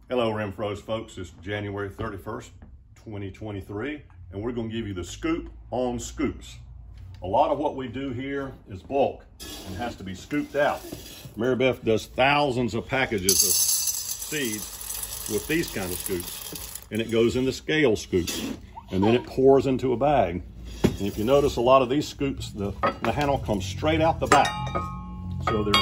Hello, Renfro's folks. It's January 31st, 2023, and we're going to give you the scoop on scoops. A lot of what we do here is bulk and has to be scooped out. Mary Beth does thousands of packages of seeds with these kind of scoops, and it goes into scale scoops, and then it pours into a bag. And if you notice, a lot of these scoops, the handle comes straight out the back. So they're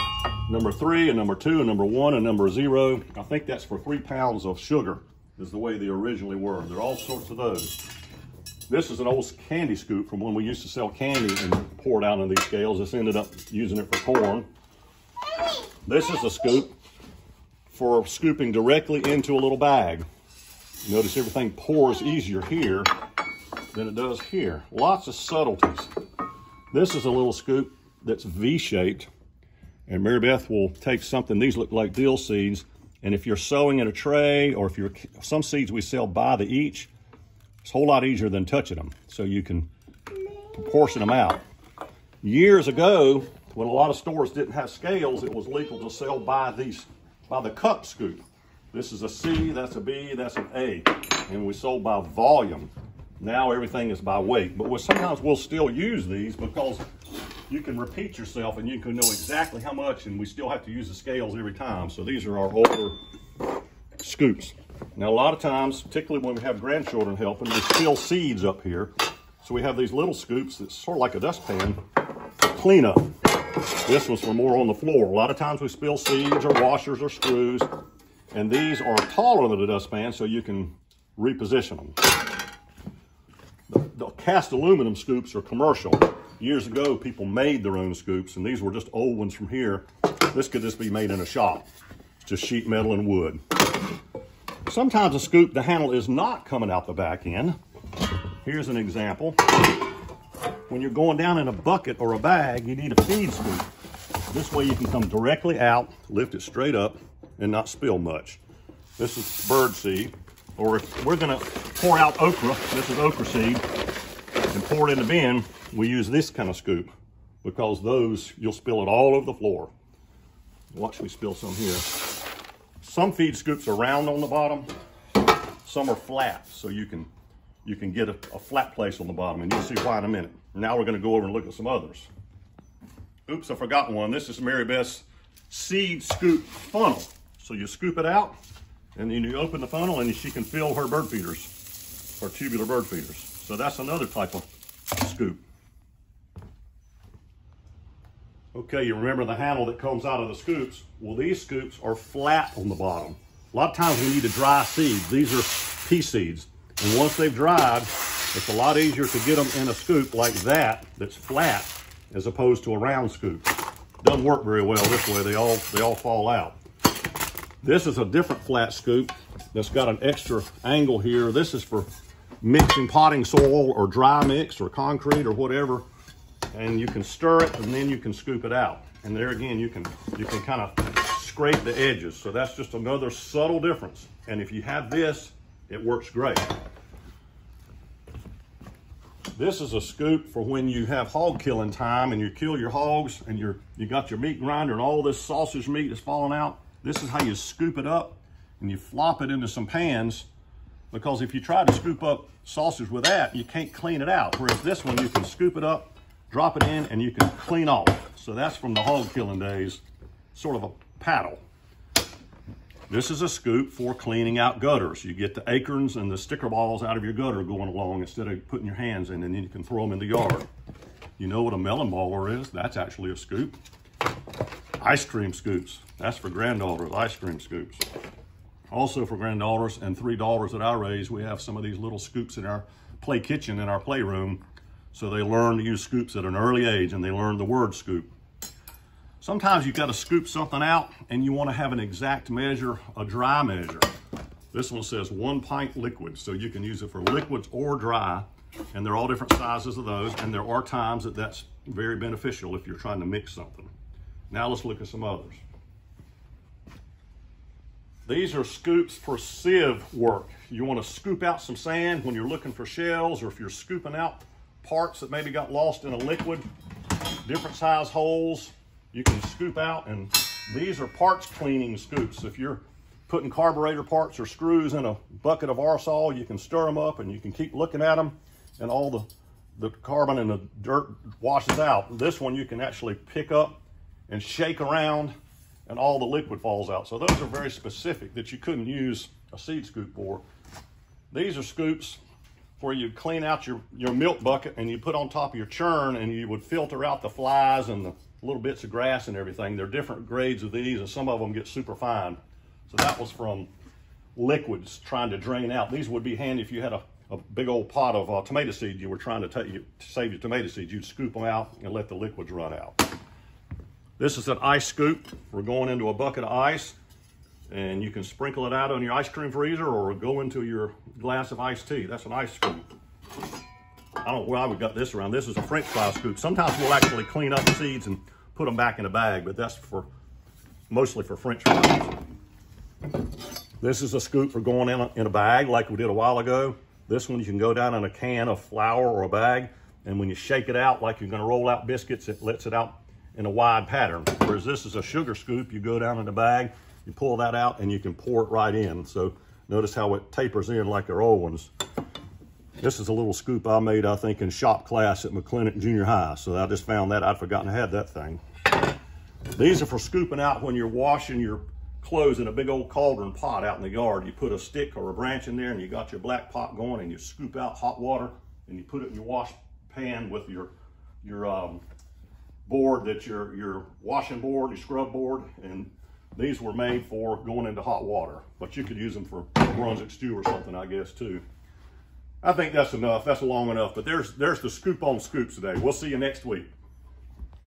number 3 and number 2 and number 1 and number 0. I think that's for 3 pounds of sugar is the way they originally were. There are all sorts of those. This is an old candy scoop from when we used to sell candy and pour it out in these scales. This ended up using it for corn. This is a scoop for scooping directly into a little bag. Notice everything pours easier here than it does here. Lots of subtleties. This is a little scoop that's V-shaped. And Mary Beth will take something, these look like dill seeds, and if you're sowing in a tray, or if you're, some seeds we sell by the each, it's a whole lot easier than touching them. So you can proportion them out. Years ago, when a lot of stores didn't have scales, it was legal to sell by the cup scoop. This is a C, that's a B, that's an A. And we sold by volume. Now everything is by weight. But sometimes we'll still use these because you can repeat yourself and you can know exactly how much, and we still have to use the scales every time. So these are our older scoops. Now a lot of times, particularly when we have grandchildren helping, we spill seeds up here. So we have these little scoops that's sort of like a dustpan cleanup. This one's for more on the floor. A lot of times we spill seeds or washers or screws, and these are taller than a dustpan so you can reposition them. The cast aluminum scoops are commercial. Years ago, people made their own scoops, and these were just old ones from here. This could just be made in a shop. It's just sheet metal and wood. Sometimes a scoop, the handle is not coming out the back end. Here's an example. When you're going down in a bucket or a bag, you need a feed scoop. This way you can come directly out, lift it straight up, and not spill much. This is bird seed, or if we're gonna pour out okra, this is okra seed, and pour it in the bin, we use this kind of scoop because those, you'll spill it all over the floor. Watch me spill some here. Some feed scoops are round on the bottom, some are flat, so you can get a flat place on the bottom, and you'll see why in a minute. Now we're gonna go over and look at some others. Oops, I forgot one. This is Mary Beth's seed scoop funnel. So you scoop it out, and then you open the funnel, and she can fill her bird feeders, or tubular bird feeders. So that's another type of scoop. Okay, you remember the handle that comes out of the scoops? Well, these scoops are flat on the bottom. A lot of times we need to dry seeds. These are pea seeds. And once they've dried, it's a lot easier to get them in a scoop like that, that's flat, as opposed to a round scoop. Doesn't work very well this way. They all fall out. This is a different flat scoop that's got an extra angle here. This is for mixing potting soil or dry mix or concrete or whatever. And you can stir it, and then you can scoop it out. And there again, you can kind of scrape the edges. So that's just another subtle difference. And if you have this, it works great. This is a scoop for when you have hog killing time and you kill your hogs and you got your meat grinder and all this sausage meat is falling out. This is how you scoop it up, and you flop it into some pans, because if you try to scoop up sausage with that, you can't clean it out. Whereas this one, you can scoop it up, drop it in, and you can clean off. So that's from the hog killing days, sort of a paddle. This is a scoop for cleaning out gutters. You get the acorns and the sticker balls out of your gutter going along instead of putting your hands in, and then you can throw them in the yard. You know what a melon baller is? That's actually a scoop. Ice cream scoops. That's for granddaughters, ice cream scoops. Also for granddaughters and 3 daughters at our age, we have some of these little scoops in our play kitchen in our playroom. So they learn to use scoops at an early age, and they learn the word scoop. Sometimes you've got to scoop something out and you want to have an exact measure, a dry measure. This one says 1 pint liquid, so you can use it for liquids or dry, and they're all different sizes of those, and there are times that that's very beneficial if you're trying to mix something. Now let's look at some others. These are scoops for sieve work. You want to scoop out some sand when you're looking for shells, or if you're scooping out parts that maybe got lost in a liquid, different size holes you can scoop out. And these are parts cleaning scoops. If you're putting carburetor parts or screws in a bucket of arsol, you can stir them up and you can keep looking at them, and all the carbon and the dirt washes out. This one you can actually pick up and shake around and all the liquid falls out. So those are very specific that you couldn't use a seed scoop for. These are scoops where you clean out your milk bucket and you put on top of your churn, and you would filter out the flies and the little bits of grass and everything. There are different grades of these, and some of them get super fine. So that was from liquids trying to drain out. These would be handy if you had a big old pot of tomato seed you were trying to save your tomato seeds. You'd scoop them out and let the liquids run out. This is an ice scoop. We're going into a bucket of ice, and you can sprinkle it out on your ice cream freezer or go into your glass of iced tea. That's an ice scoop. I don't know why we got this around. This is a French fry scoop. Sometimes we'll actually clean up the seeds and put them back in a bag, but that's mostly for French fries. This is a scoop for going in a bag like we did a while ago. This one you can go down in a can of flour or a bag, and when you shake it out like you're gonna roll out biscuits, it lets it out in a wide pattern. Whereas this is a sugar scoop, you go down in the bag, you pull that out, and you can pour it right in. So notice how it tapers in like their old ones. This is a little scoop I made, I think, in shop class at McClinic Junior High. So I just found that. I'd forgotten I had that thing. These are for scooping out when you're washing your clothes in a big old cauldron pot out in the yard. You put a stick or a branch in there, and you got your black pot going, and you scoop out hot water, and you put it in your wash pan with your board, that's your washing board, your scrub board. And these were made for going into hot water, but you could use them for Brunswick stew or something, I guess, too. I think that's enough. That's long enough. But there's the scoop on scoops today. We'll see you next week.